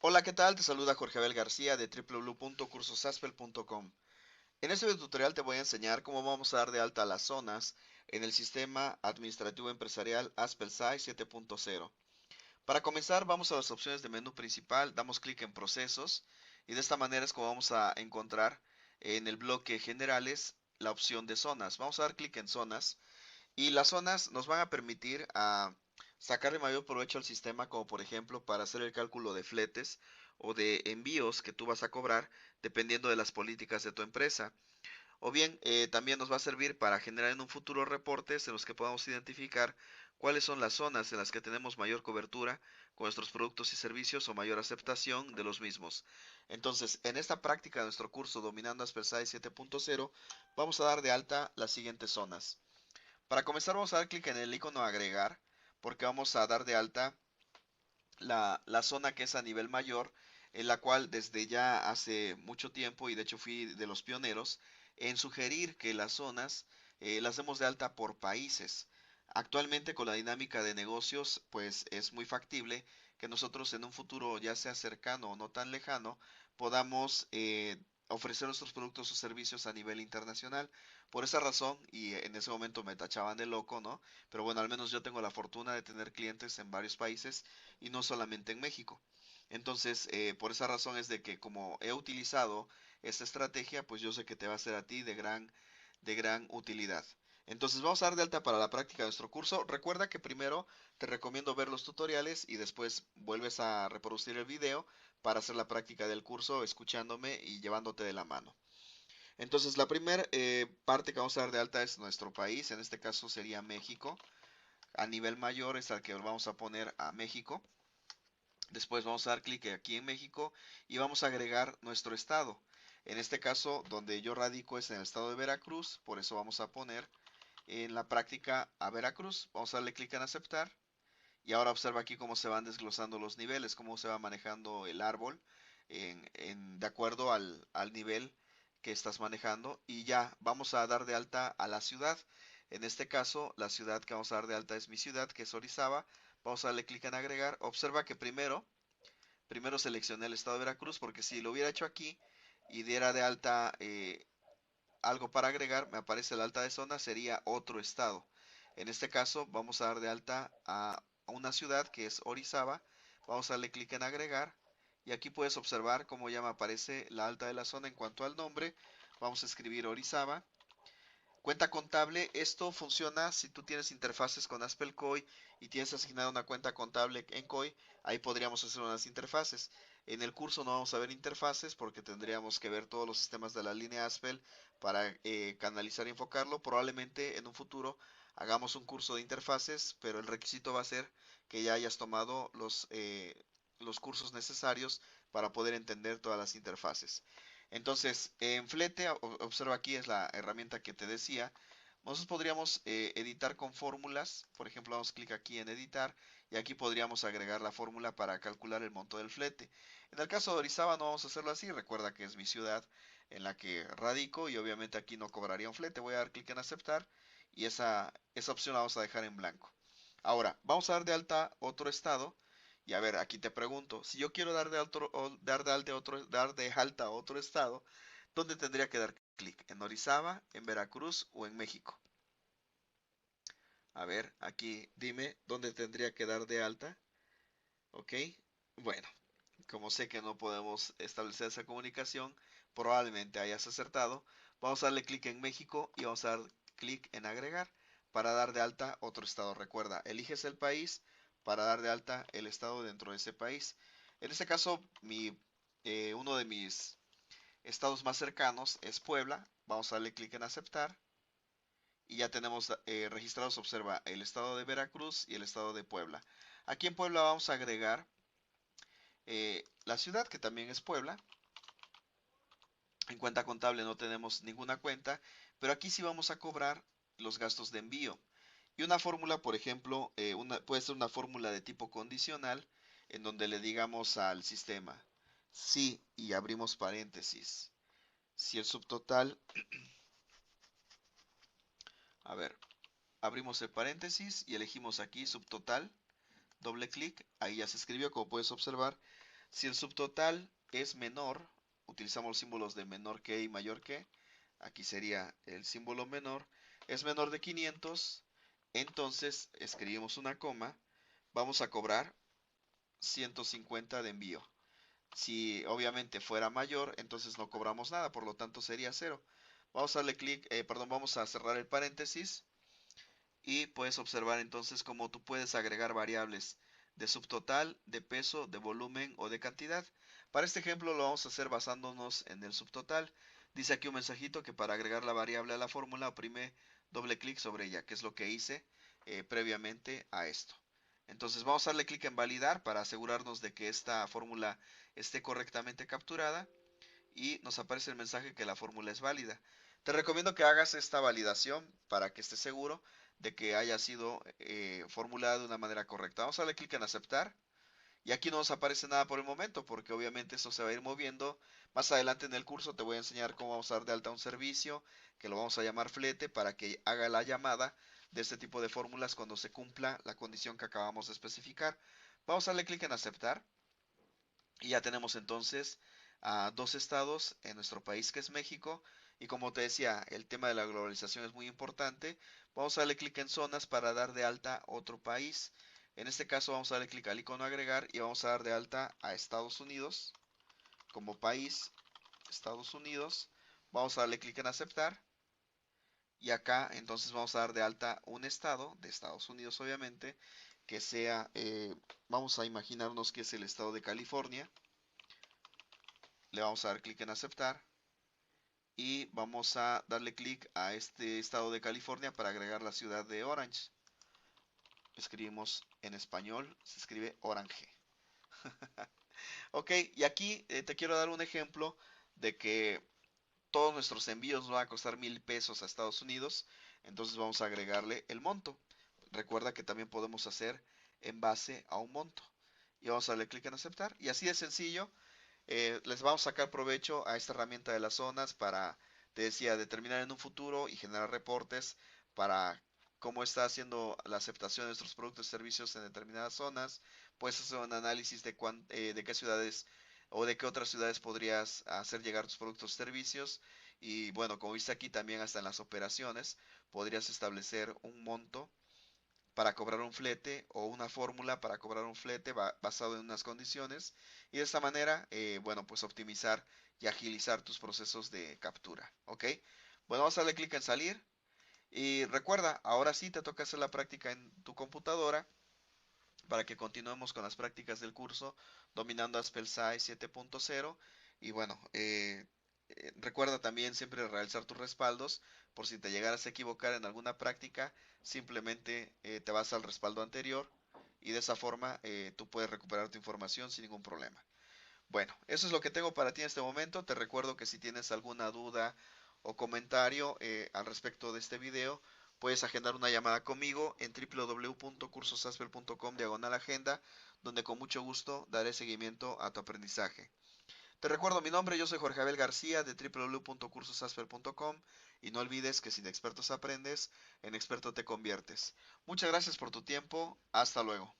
Hola, ¿qué tal? Te saluda Jorge Abel García de www.cursosaspel.com. En este video tutorial te voy a enseñar cómo vamos a dar de alta las zonas en el sistema administrativo empresarial AspelSci 7.0. Para comenzar, vamos a las opciones de menú principal, damos clic en procesos y de esta manera es como vamos a encontrar en el bloque generales la opción de zonas. Vamos a dar clic en zonas y las zonas nos van a permitir sacarle mayor provecho al sistema, como por ejemplo para hacer el cálculo de fletes o de envíos que tú vas a cobrar dependiendo de las políticas de tu empresa. O bien, también nos va a servir para generar en un futuro reportes en los que podamos identificar cuáles son las zonas en las que tenemos mayor cobertura con nuestros productos y servicios o mayor aceptación de los mismos. Entonces, en esta práctica de nuestro curso Dominando AspelSci 7.0, vamos a dar de alta las siguientes zonas. Para comenzar vamos a dar clic en el icono agregar porque vamos a dar de alta la zona que es a nivel mayor, en la cual desde ya hace mucho tiempo, y de hecho fui de los pioneros, en sugerir que las zonas las demos de alta por países. Actualmente con la dinámica de negocios, pues es muy factible que nosotros en un futuro, ya sea cercano o no tan lejano, podamos ofrecer nuestros productos o servicios a nivel internacional. Por esa razón, y en ese momento me tachaban de loco, ¿no? Pero bueno, al menos yo tengo la fortuna de tener clientes en varios países y no solamente en México. Entonces, por esa razón es de que como he utilizado esta estrategia, pues yo sé que te va a ser a ti de gran utilidad. Entonces vamos a dar de alta para la práctica de nuestro curso. Recuerda que primero te recomiendo ver los tutoriales y después vuelves a reproducir el video para hacer la práctica del curso escuchándome y llevándote de la mano. Entonces la primera parte que vamos a dar de alta es nuestro país, en este caso sería México. A nivel mayor es al que vamos a poner a México. Después vamos a dar clic aquí en México y vamos a agregar nuestro estado. En este caso, donde yo radico es en el estado de Veracruz, por eso vamos a poner en la práctica a Veracruz. Vamos a darle clic en aceptar y ahora observa aquí cómo se van desglosando los niveles, cómo se va manejando el árbol de acuerdo al nivel que estás manejando. Y ya vamos a dar de alta a la ciudad. En este caso, la ciudad que vamos a dar de alta es mi ciudad, que es Orizaba. Vamos a darle clic en agregar. Observa que primero seleccioné el estado de Veracruz porque si lo hubiera hecho aquí y diera de alta algo para agregar, me aparece la alta de zona, sería otro estado. En este caso vamos a dar de alta a una ciudad que es Orizaba. Vamos a darle clic en agregar y aquí puedes observar cómo ya me aparece la alta de la zona en cuanto al nombre. Vamos a escribir Orizaba. Cuenta contable, esto funciona si tú tienes interfaces con Aspel COI y tienes asignada una cuenta contable en COI, ahí podríamos hacer unas interfaces. En el curso no vamos a ver interfaces porque tendríamos que ver todos los sistemas de la línea Aspel para canalizar y enfocarlo. Probablemente en un futuro hagamos un curso de interfaces, pero el requisito va a ser que ya hayas tomado los cursos necesarios para poder entender todas las interfaces. Entonces, en Flete, observa aquí es la herramienta que te decía. Nosotros podríamos editar con fórmulas. Por ejemplo, damos clic aquí en editar y aquí podríamos agregar la fórmula para calcular el monto del flete. En el caso de Orizaba no vamos a hacerlo así. Recuerda que es mi ciudad en la que radico y obviamente aquí no cobraría un flete. Voy a dar clic en aceptar y esa opción la vamos a dejar en blanco. Ahora, vamos a dar de alta otro estado. Y a ver, aquí te pregunto, si yo quiero dar de alta a otro estado, ¿dónde tendría que dar clic? ¿En Orizaba, en Veracruz o en México? A ver, aquí dime dónde tendría que dar de alta. ¿Ok? Bueno, como sé que no podemos establecer esa comunicación, probablemente hayas acertado. Vamos a darle clic en México y vamos a dar clic en agregar para dar de alta otro estado. Recuerda, eliges el país para dar de alta el estado dentro de ese país. En este caso, uno de mis estados más cercanos es Puebla. Vamos a darle clic en aceptar y ya tenemos registrados, observa, el estado de Veracruz y el estado de Puebla. Aquí en Puebla vamos a agregar la ciudad, que también es Puebla. En cuenta contable no tenemos ninguna cuenta, pero aquí sí vamos a cobrar los gastos de envío. Y una fórmula, por ejemplo, puede ser una fórmula de tipo condicional, en donde le digamos al sistema, si, y abrimos paréntesis, si el subtotal, a ver, abrimos el paréntesis y elegimos aquí subtotal, doble clic, ahí ya se escribió, como puedes observar. Si el subtotal es menor, utilizamos los símbolos de menor que y mayor que. Aquí sería el símbolo menor. Es menor de 500, entonces escribimos una coma. Vamos a cobrar 150 de envío. Si obviamente fuera mayor, entonces no cobramos nada, por lo tanto sería cero. Vamos a darle clic, perdón, vamos a cerrar el paréntesis y puedes observar entonces cómo tú puedes agregar variables de subtotal, de peso, de volumen o de cantidad. Para este ejemplo lo vamos a hacer basándonos en el subtotal. Dice aquí un mensajito que para agregar la variable a la fórmula oprime doble clic sobre ella, que es lo que hice previamente a esto. Entonces vamos a darle clic en validar para asegurarnos de que esta fórmula esté correctamente capturada y nos aparece el mensaje que la fórmula es válida. Te recomiendo que hagas esta validación para que estés seguro de que haya sido formulada de una manera correcta. Vamos a darle clic en aceptar y aquí no nos aparece nada por el momento porque obviamente esto se va a ir moviendo. Más adelante en el curso te voy a enseñar cómo vamos a dar de alta un servicio que lo vamos a llamar flete para que haga la llamada de este tipo de fórmulas cuando se cumpla la condición que acabamos de especificar. Vamos a darle clic en aceptar y ya tenemos entonces a dos estados en nuestro país que es México. Y como te decía, el tema de la globalización es muy importante. Vamos a darle clic en zonas para dar de alta otro país. En este caso vamos a darle clic al icono agregar y vamos a dar de alta a Estados Unidos como país. Estados Unidos. Vamos a darle clic en aceptar. Y acá entonces vamos a dar de alta un estado de Estados Unidos obviamente. Que sea, vamos a imaginarnos que es el estado de California. Le vamos a dar clic en aceptar y vamos a darle clic a este estado de California para agregar la ciudad de Orange. Escribimos en español, se escribe Orange. Ok, y aquí te quiero dar un ejemplo de que todos nuestros envíos nos van a costar 1000 pesos a Estados Unidos, entonces vamos a agregarle el monto. Recuerda que también podemos hacer en base a un monto. Y vamos a darle clic en aceptar. Y así de sencillo, les vamos a sacar provecho a esta herramienta de las zonas para, te decía, determinar en un futuro y generar reportes para cómo está haciendo la aceptación de nuestros productos y servicios en determinadas zonas. Puedes hacer un análisis de qué ciudades o de qué otras ciudades podrías hacer llegar tus productos y servicios. Y bueno, como viste aquí también hasta en las operaciones, podrías establecer un monto para cobrar un flete o una fórmula para cobrar un flete basado en unas condiciones y de esta manera, bueno, pues optimizar y agilizar tus procesos de captura, ¿ok? Bueno, vamos a darle clic en salir y recuerda, ahora sí te toca hacer la práctica en tu computadora para que continuemos con las prácticas del curso dominando AspellSci 7.0 y bueno, recuerda también siempre realizar tus respaldos por si te llegaras a equivocar en alguna práctica, simplemente te vas al respaldo anterior y de esa forma tú puedes recuperar tu información sin ningún problema. Bueno, eso es lo que tengo para ti en este momento. Te recuerdo que si tienes alguna duda o comentario al respecto de este video, puedes agendar una llamada conmigo en www.cursosasper.com/agenda, donde con mucho gusto daré seguimiento a tu aprendizaje. Te recuerdo mi nombre, yo soy Jorge Abel García de www.cursosasper.com y no olvides que sin expertos aprendes, en experto te conviertes. Muchas gracias por tu tiempo, hasta luego.